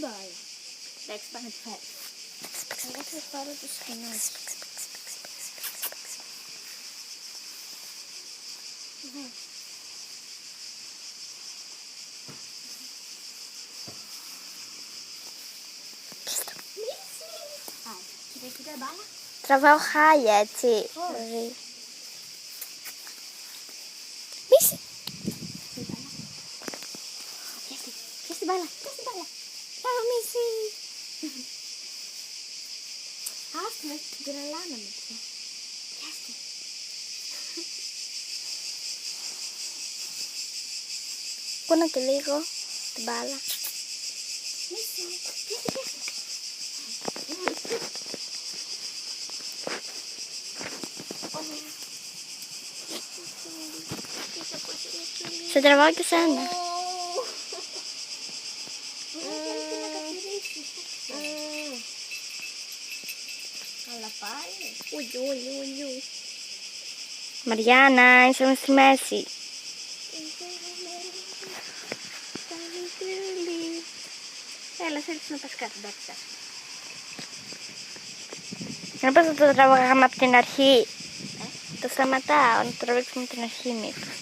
μπάλα. Εντάξει, πάνε τη φέρει. Εγώ θα πάρω το σκηνάκι. Κοίτα μπάλα. Τραβάω χάλια, έτσι. Μίση. Πιες την μπάλα. Τραβάω μίση. Άστη με την τρελάνα με πια. Πιάστη. Πούνα και λίγο την μπάλα. Μίση. Πιάστη. Σε τραβάω και σένα. Αλλά πάει. Μαριάννα, είσαι στη μέση. Έλα, θέλεις να πας κάτω, εντάξει. Να πας να το τραβάγαμε από την αρχή. Το σταματάω, να το τραβήξουμε από την αρχή μήπως.